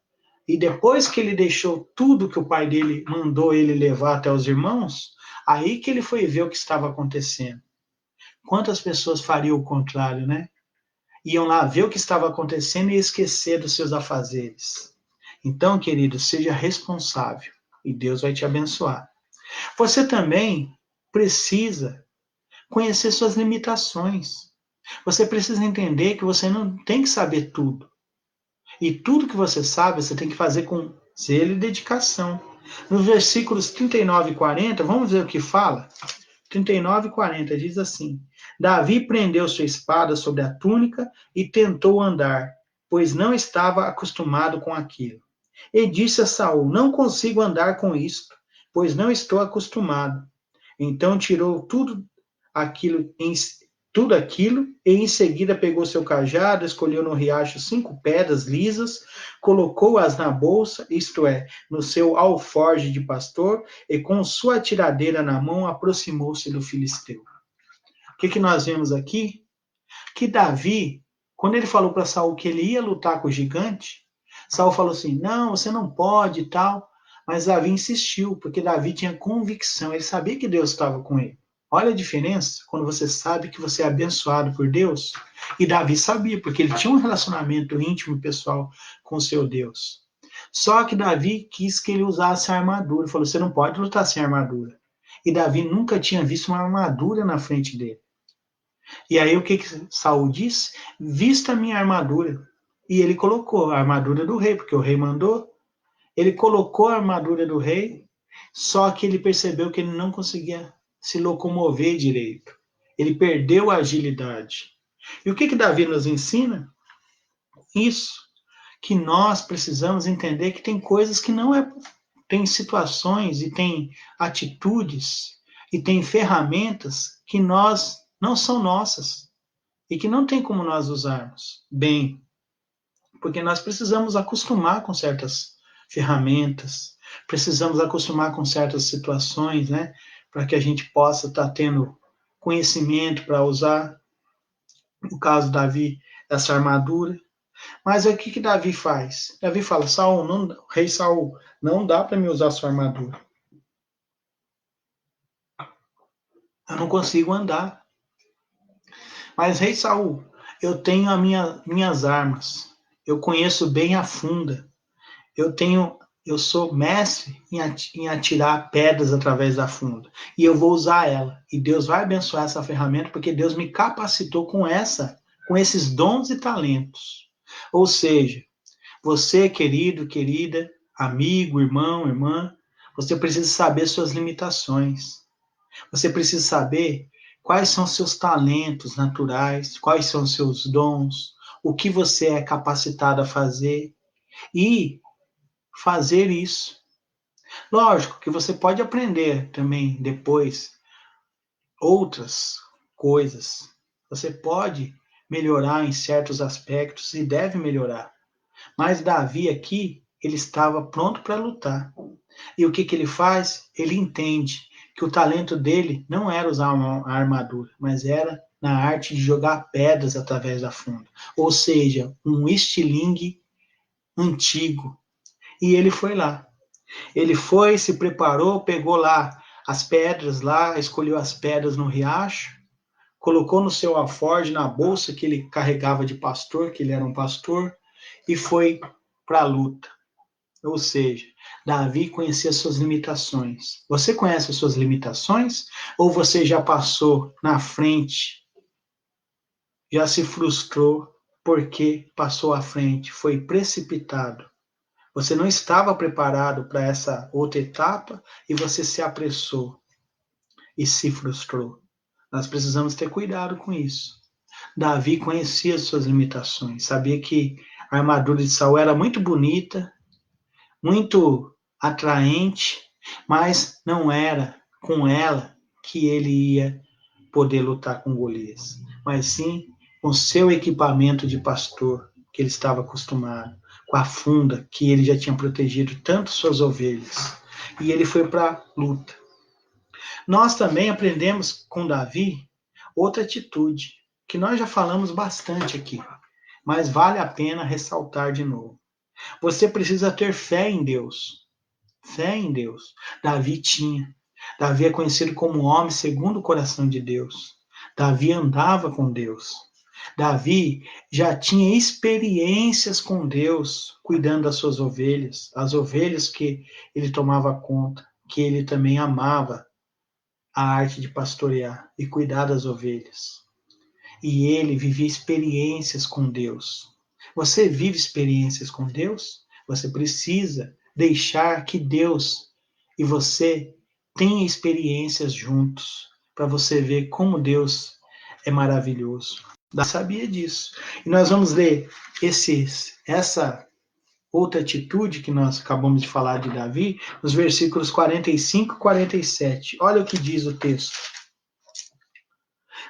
E depois que ele deixou tudo que o pai dele mandou ele levar até os irmãos, aí que ele foi ver o que estava acontecendo. Quantas pessoas fariam o contrário, né? Iam lá ver o que estava acontecendo e esquecer dos seus afazeres. Então, querido, seja responsável e Deus vai te abençoar. Você também precisa conhecer suas limitações. Você precisa entender que você não tem que saber tudo. E tudo que você sabe, você tem que fazer com zelo e dedicação. Nos versículos 39 e 40, vamos ver o que fala? 39 e 40 diz assim: Davi prendeu sua espada sobre a túnica e tentou andar, pois não estava acostumado com aquilo. E disse a Saul: Não consigo andar com isto, pois não estou acostumado. Então tirou tudo aquilo e em seguida pegou seu cajado, escolheu no riacho 5 pedras lisas, colocou-as na bolsa, isto é, no seu alforje de pastor, e com sua tiradeira na mão aproximou-se do filisteu. O que nós vemos aqui? Que Davi, quando ele falou para Saul que ele ia lutar com o gigante, Saul falou assim: não, você não pode e tal. Mas Davi insistiu, porque Davi tinha convicção, ele sabia que Deus estava com ele. Olha a diferença quando você sabe que você é abençoado por Deus. E Davi sabia, porque ele tinha um relacionamento íntimo pessoal com o seu Deus. Só que Davi quis que ele usasse a armadura. Falou: você não pode lutar sem armadura. E Davi nunca tinha visto uma armadura na frente dele. E aí o que Saul disse? Vista a minha armadura. E ele colocou a armadura do rei, porque o rei mandou. Ele colocou a armadura do rei, só que ele percebeu que ele não conseguia se locomover direito. Ele perdeu a agilidade. E o que Davi nos ensina? Isso, que nós precisamos entender que tem coisas que não é... Tem situações e tem atitudes e tem ferramentas que não são nossas e que não tem como nós usarmos bem, porque nós precisamos acostumar com certas ferramentas, precisamos acostumar com certas situações, né, para que a gente possa estar tendo conhecimento para usar, no caso Davi, essa armadura. Mas o que Davi faz? Davi fala: Saul, rei Saul, não dá para me usar sua armadura. Eu não consigo andar. Mas rei Saul, eu tenho minhas armas. Eu conheço bem a funda. Eu sou mestre em atirar pedras através da funda. E eu vou usar ela. E Deus vai abençoar essa ferramenta porque Deus me capacitou com esses dons e talentos. Ou seja, você, querido, querida, amigo, irmão, irmã, você precisa saber suas limitações. Você precisa saber quais são seus talentos naturais, quais são seus dons, o que você é capacitado a fazer e fazer isso. Lógico que você pode aprender também depois outras coisas. Você pode melhorar em certos aspectos e deve melhorar. Mas Davi aqui, ele estava pronto para lutar. E o que ele faz? Ele entende que o talento dele não era usar uma armadura, mas era na arte de jogar pedras através da funda. Ou seja, um estilingue antigo. E ele foi lá. Ele foi, se preparou, pegou lá as pedras lá, escolheu as pedras no riacho, colocou no seu alforje, na bolsa que ele carregava de pastor, que ele era um pastor, e foi para a luta. Ou seja, Davi conhecia suas limitações. Você conhece as suas limitações? Ou você já passou na frente já se frustrou porque passou à frente, foi precipitado. Você não estava preparado para essa outra etapa e você se apressou e se frustrou. Nós precisamos ter cuidado com isso. Davi conhecia as suas limitações, sabia que a armadura de Saul era muito bonita, muito atraente, mas não era com ela que ele ia poder lutar com Golias, mas sim com seu equipamento de pastor que ele estava acostumado, com a funda que ele já tinha protegido tanto suas ovelhas. E ele foi para a luta. Nós também aprendemos com Davi outra atitude, que nós já falamos bastante aqui, mas vale a pena ressaltar de novo. Você precisa ter fé em Deus. Fé em Deus. Davi tinha. Davi é conhecido como homem segundo o coração de Deus. Davi andava com Deus. Davi já tinha experiências com Deus, cuidando das suas ovelhas, as ovelhas que ele tomava conta, que ele também amava a arte de pastorear e cuidar das ovelhas. E ele vivia experiências com Deus. Você vive experiências com Deus? Você precisa deixar que Deus e você tenham experiências juntos, para você ver como Deus é maravilhoso. Davi sabia disso. E nós vamos ler essa outra atitude que nós acabamos de falar de Davi, nos versículos 45 e 47. Olha o que diz o texto.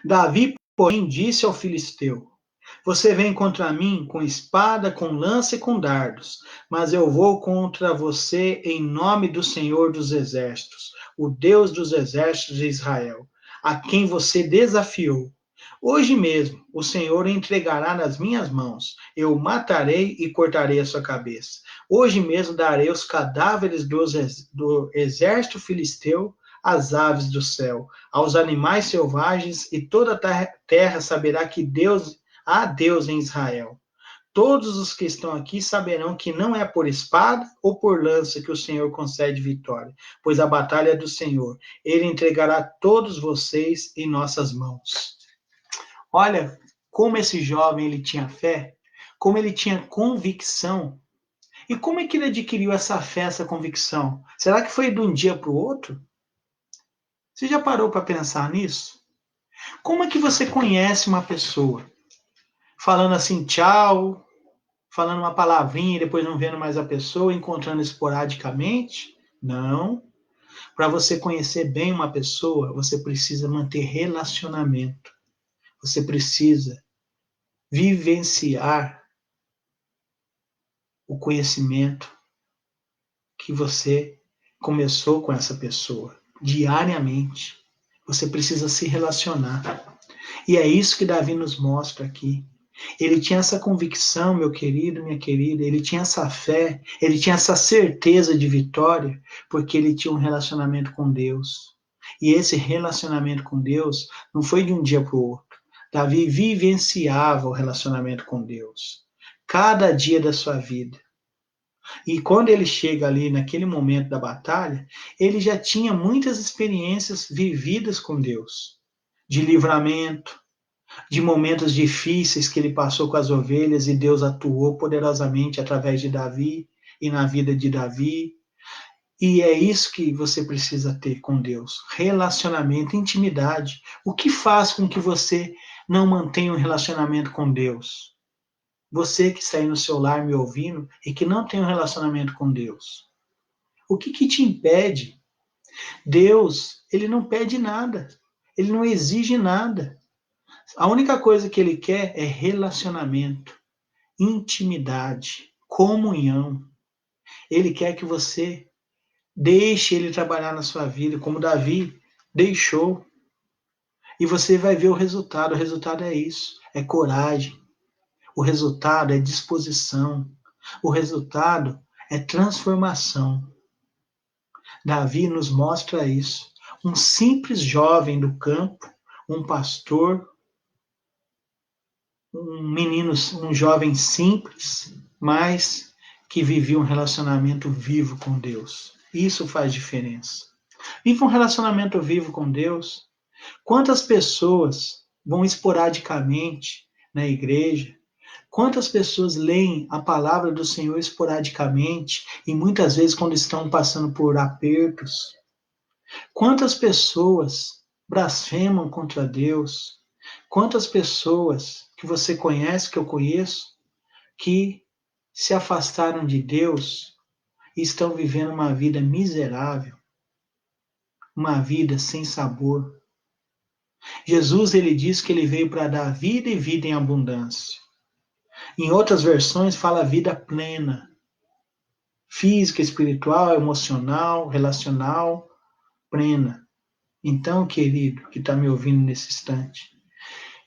Davi, porém, disse ao filisteu: Você vem contra mim com espada, com lança e com dardos, mas eu vou contra você em nome do Senhor dos Exércitos, o Deus dos exércitos de Israel, a quem você desafiou. Hoje mesmo o Senhor o entregará nas minhas mãos. Eu o matarei e cortarei a sua cabeça. Hoje mesmo darei os cadáveres do exército filisteu às aves do céu, aos animais selvagens, e toda a terra saberá que há Deus em Israel. Todos os que estão aqui saberão que não é por espada ou por lança que o Senhor concede vitória, pois a batalha é do Senhor. Ele entregará todos vocês em nossas mãos. Olha como esse jovem ele tinha fé, como ele tinha convicção. E como é que ele adquiriu essa fé, essa convicção? Será que foi de um dia para o outro? Você já parou para pensar nisso? Como é que você conhece uma pessoa? Falando assim, tchau, falando uma palavrinha e depois não vendo mais a pessoa, encontrando esporadicamente? Não. Para você conhecer bem uma pessoa, você precisa manter relacionamento. Você precisa vivenciar o conhecimento que você começou com essa pessoa diariamente. Você precisa se relacionar. E é isso que Davi nos mostra aqui. Ele tinha essa convicção, meu querido, minha querida, ele tinha essa fé, ele tinha essa certeza de vitória, porque ele tinha um relacionamento com Deus. E esse relacionamento com Deus não foi de um dia para o outro. Davi vivenciava o relacionamento com Deus, cada dia da sua vida. E quando ele chega ali naquele momento da batalha, ele já tinha muitas experiências vividas com Deus, de livramento, de momentos difíceis que ele passou com as ovelhas e Deus atuou poderosamente através de Davi e na vida de Davi. E é isso que você precisa ter com Deus: relacionamento, intimidade. O que faz com que você não mantenha um relacionamento com Deus? Você que está aí no seu lar me ouvindo e que não tem um relacionamento com Deus. O que te impede? Deus, ele não pede nada. Ele não exige nada. A única coisa que ele quer é relacionamento, intimidade, comunhão. Ele quer que você deixe ele trabalhar na sua vida, como Davi deixou. E você vai ver o resultado. O resultado é isso, é coragem. O resultado é disposição. O resultado é transformação. Davi nos mostra isso. Um simples jovem do campo, um pastor, um menino, um jovem simples, mas que vivia um relacionamento vivo com Deus. Isso faz diferença. Viva um relacionamento vivo com Deus. Quantas pessoas vão esporadicamente na igreja? Quantas pessoas leem a palavra do Senhor esporadicamente e muitas vezes quando estão passando por apertos? Quantas pessoas blasfemam contra Deus? Quantas pessoas que você conhece, que eu conheço, que se afastaram de Deus e estão vivendo uma vida miserável, uma vida sem sabor? Jesus, ele diz que ele veio para dar vida e vida em abundância. Em outras versões fala vida plena, física, espiritual, emocional, relacional, plena. Então, querido, que está me ouvindo nesse instante,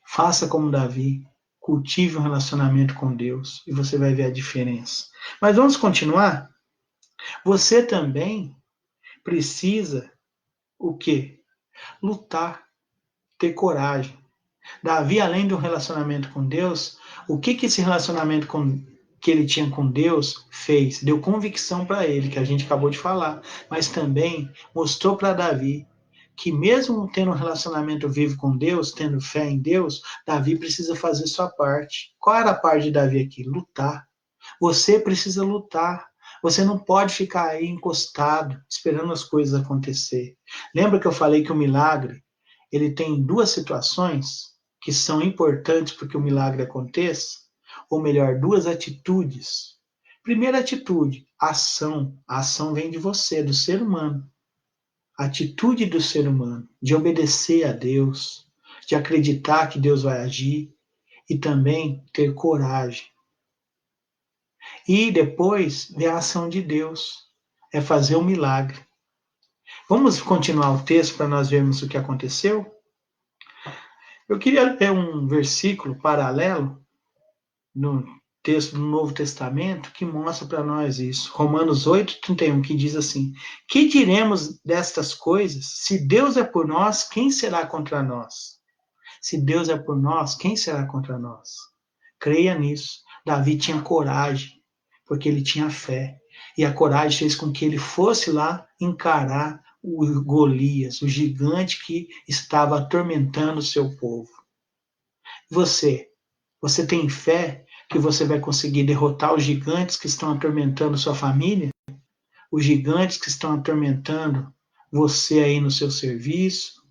faça como Davi, cultive um relacionamento com Deus e você vai ver a diferença. Mas vamos continuar? Você também precisa o quê? Lutar, ter coragem. Davi, além de um relacionamento com Deus, o que esse relacionamento que ele tinha com Deus fez? Deu convicção para ele, que a gente acabou de falar, mas também mostrou para Davi que mesmo tendo um relacionamento vivo com Deus, tendo fé em Deus, Davi precisa fazer sua parte. Qual era a parte de Davi aqui? Lutar. Você precisa lutar. Você não pode ficar aí encostado, esperando as coisas acontecer. Lembra que eu falei que o milagre, ele tem duas situações que são importantes para que o milagre aconteça? Ou melhor, duas atitudes. Primeira atitude, ação. A ação vem de você, do ser humano. A atitude do ser humano de obedecer a Deus, de acreditar que Deus vai agir e também ter coragem. E depois ver a ação de Deus, é fazer um milagre. Vamos continuar o texto para nós vermos o que aconteceu? Eu queria ler um versículo paralelo no texto do Novo Testamento que mostra para nós isso. Romanos 8:31, que diz assim: que diremos destas coisas? Se Deus é por nós, quem será contra nós? Se Deus é por nós, quem será contra nós? Creia nisso. Davi tinha coragem, porque ele tinha fé. E a coragem fez com que ele fosse lá encarar o Golias, o gigante que estava atormentando o seu povo. Você tem fé que você vai conseguir derrotar os gigantes que estão atormentando sua família? Os gigantes que estão atormentando você aí no seu serviço?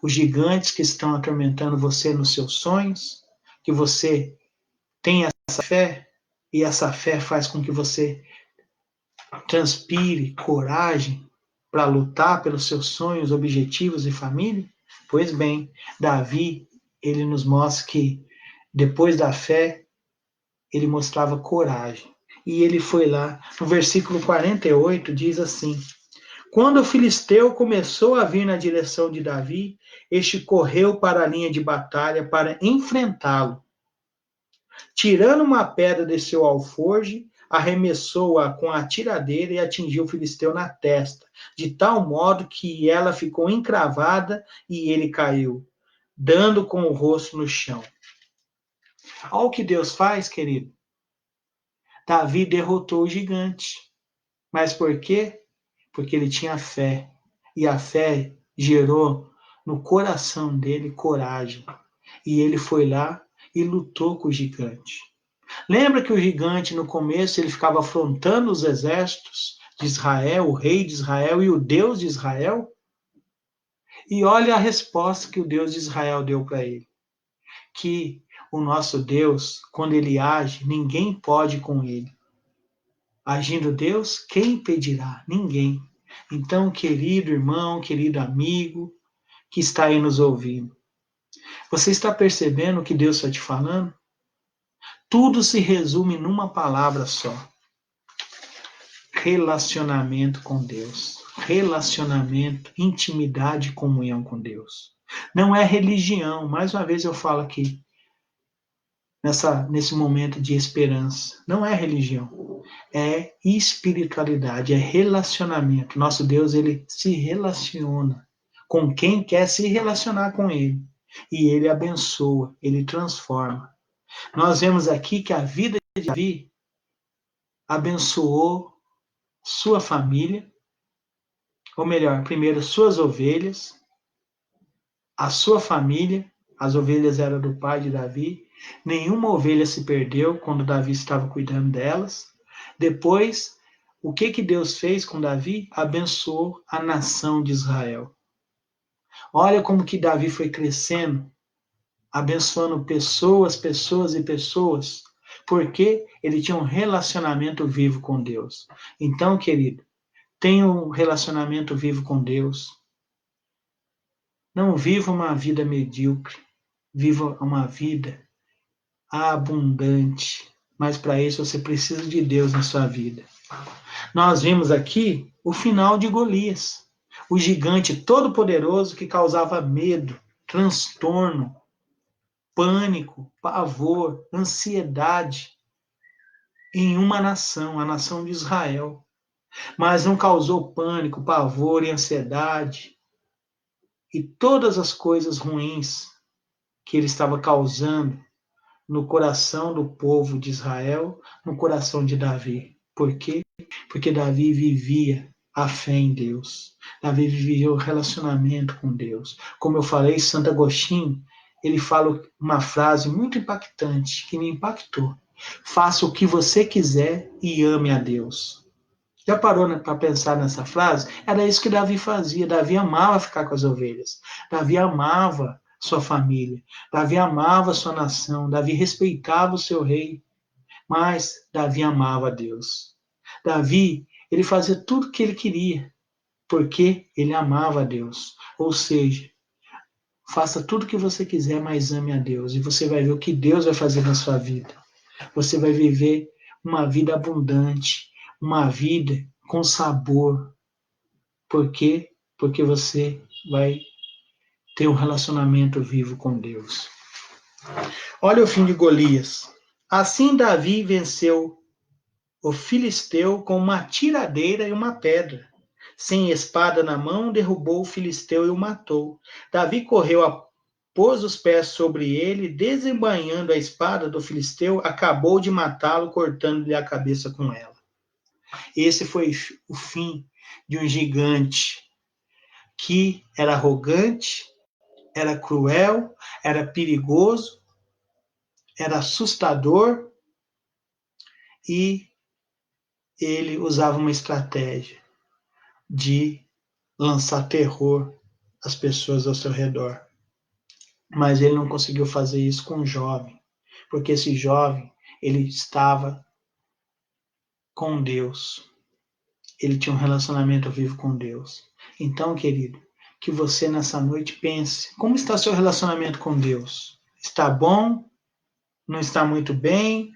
Os gigantes que estão atormentando você nos seus sonhos? Que você tem essa fé? E essa fé faz com que você transpire coragem para lutar pelos seus sonhos, objetivos e família? Pois bem, Davi, ele nos mostra que depois da fé, ele mostrava coragem. E ele foi lá, no versículo 48, diz assim: quando o filisteu começou a vir na direção de Davi, este correu para a linha de batalha para enfrentá-lo. Tirando uma pedra de seu alforje, arremessou-a com a tiradeira e atingiu o filisteu na testa, de tal modo que ela ficou encravada e ele caiu, dando com o rosto no chão. Olha o que Deus faz, querido. Davi derrotou o gigante. Mas por quê? Porque ele tinha fé. E a fé gerou no coração dele coragem. E ele foi lá e lutou com o gigante. Lembra que o gigante, no começo, ele ficava afrontando os exércitos de Israel, o rei de Israel e o Deus de Israel? E olha a resposta que o Deus de Israel deu para ele. Que o nosso Deus, quando ele age, ninguém pode com ele. Agindo Deus, quem impedirá? Ninguém. Então, querido irmão, querido amigo, que está aí nos ouvindo, você está percebendo o que Deus está te falando? Tudo se resume numa palavra só: relacionamento com Deus. Relacionamento, intimidade e comunhão com Deus. Não é religião, mais uma vez eu falo aqui, nesse momento de esperança. Não é religião, é espiritualidade, é relacionamento. Nosso Deus, ele se relaciona com quem quer se relacionar com ele. E ele abençoa, ele transforma. Nós vemos aqui que a vida de Davi abençoou sua família, ou melhor, primeiro suas ovelhas, a sua família, as ovelhas eram do pai de Davi, Nenhuma ovelha se perdeu quando Davi estava cuidando delas. Depois, o que Deus fez com Davi? Abençoou a nação de Israel. Olha como que Davi foi crescendo, abençoando pessoas, pessoas e pessoas, porque ele tinha um relacionamento vivo com Deus. Então, querido, tenha um relacionamento vivo com Deus. Não viva uma vida medíocre, viva uma vida abundante. Mas para isso você precisa de Deus na sua vida. Nós vimos aqui o final de Golias, o gigante todo-poderoso que causava medo, transtorno, pânico, pavor, ansiedade em uma nação, a nação de Israel. Mas não causou pânico, pavor e ansiedade e todas as coisas ruins que ele estava causando no coração do povo de Israel, no coração de Davi. Por quê? Porque Davi vivia a fé em Deus. Davi vivia o relacionamento com Deus. Como eu falei, Santo Agostinho, ele fala uma frase muito impactante, que me impactou. Faça o que você quiser e ame a Deus. Já parou, né, para pensar nessa frase? Era isso que Davi fazia. Davi amava ficar com as ovelhas. Davi amava sua família. Davi amava sua nação. Davi respeitava o seu rei. Mas Davi amava a Deus. Davi, ele fazia tudo o que ele queria, porque ele amava a Deus. Ou seja, faça tudo o que você quiser, mas ame a Deus. E você vai ver o que Deus vai fazer na sua vida. Você vai viver uma vida abundante, uma vida com sabor. Por quê? Porque você vai ter um relacionamento vivo com Deus. Olha o fim de Golias. Assim Davi venceu o filisteu com uma tiradeira e uma pedra. Sem espada na mão, derrubou o filisteu e o matou. Davi correu, pôs os pés sobre ele, desembainhando a espada do filisteu, acabou de matá-lo, cortando-lhe a cabeça com ela. Esse foi o fim de um gigante que era arrogante, era cruel, era perigoso, era assustador e ele usava uma estratégia de lançar terror às pessoas ao seu redor. Mas ele não conseguiu fazer isso com o jovem, porque esse jovem, ele estava com Deus. Ele tinha um relacionamento vivo com Deus. Então, querido, que você nessa noite pense, como está seu relacionamento com Deus? Está bom? Não está muito bem?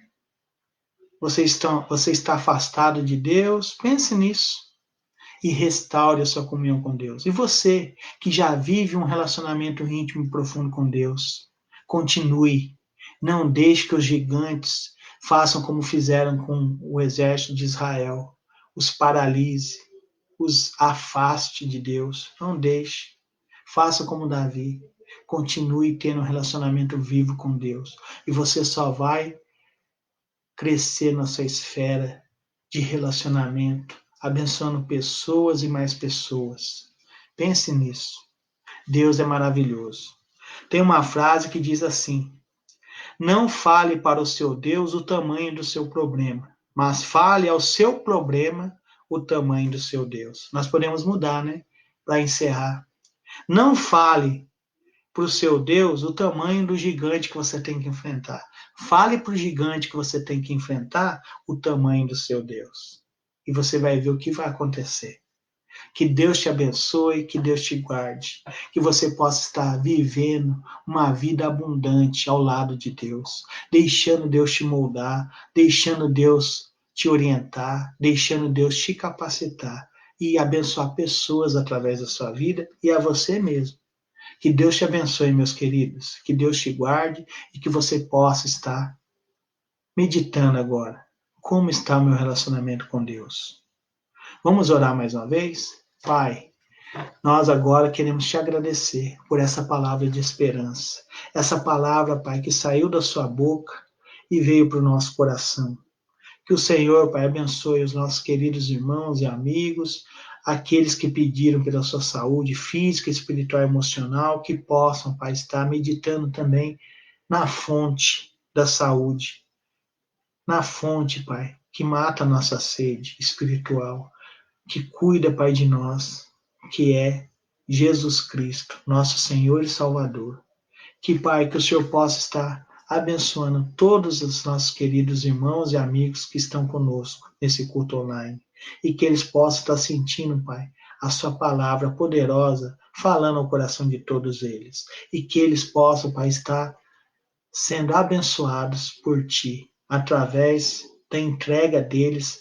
Você está afastado de Deus? Pense nisso e restaure a sua comunhão com Deus. E você, que já vive um relacionamento íntimo e profundo com Deus, continue. Não deixe que os gigantes façam como fizeram com o exército de Israel, os paralise, os afaste de Deus. Não deixe. Faça como Davi. Continue tendo um relacionamento vivo com Deus. E você só vai crescer na sua esfera de relacionamento, abençoando pessoas e mais pessoas. Pense nisso. Deus é maravilhoso. Tem uma frase que diz assim: não fale para o seu Deus o tamanho do seu problema, mas fale ao seu problema o tamanho do seu Deus. Nós podemos mudar, né? Para encerrar. Não fale para o seu Deus o tamanho do gigante que você tem que enfrentar. Fale para o gigante que você tem que enfrentar o tamanho do seu Deus. E você vai ver o que vai acontecer. Que Deus te abençoe, que Deus te guarde, que você possa estar vivendo uma vida abundante ao lado de Deus, deixando Deus te moldar, deixando Deus te orientar, deixando Deus te capacitar e abençoar pessoas através da sua vida e a você mesmo. Que Deus te abençoe, meus queridos, que Deus te guarde e que você possa estar meditando agora. Como está o meu relacionamento com Deus? Vamos orar mais uma vez? Pai, nós agora queremos te agradecer por essa palavra de esperança. Essa palavra, Pai, que saiu da sua boca e veio para o nosso coração. Que o Senhor, Pai, abençoe os nossos queridos irmãos e amigos, aqueles que pediram pela sua saúde física, espiritual e emocional, que possam, Pai, estar meditando também na fonte da saúde, na fonte, Pai, que mata a nossa sede espiritual, que cuida, Pai, de nós, que é Jesus Cristo, nosso Senhor e Salvador. Que, Pai, que o Senhor possa estar abençoando todos os nossos queridos irmãos e amigos que estão conosco nesse culto online. E que eles possam estar sentindo, Pai, a sua palavra poderosa falando ao coração de todos eles. E que eles possam, Pai, estar sendo abençoados por Ti, através da entrega deles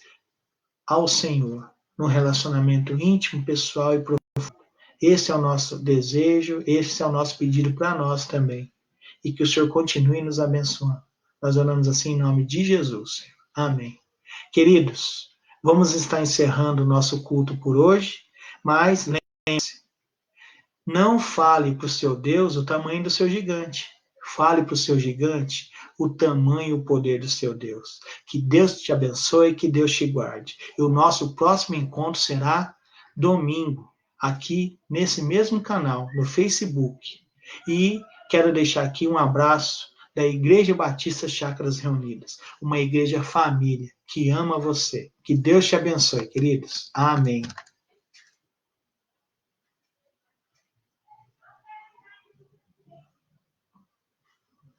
ao Senhor, no relacionamento íntimo, pessoal e profundo. Esse é o nosso desejo, esse é o nosso pedido para nós também. E que o Senhor continue nos abençoando. Nós oramos assim em nome de Jesus. Amém. Queridos, vamos estar encerrando o nosso culto por hoje, mas lembre-se, não fale para o seu Deus o tamanho do seu gigante. Fale para o seu gigante o tamanho e o poder do seu Deus. Que Deus te abençoe, que Deus te guarde. E o nosso próximo encontro será domingo, aqui nesse mesmo canal, no Facebook. E quero deixar aqui um abraço da Igreja Batista Chácaras Reunidas, uma igreja família que ama você. Que Deus te abençoe, queridos. Amém.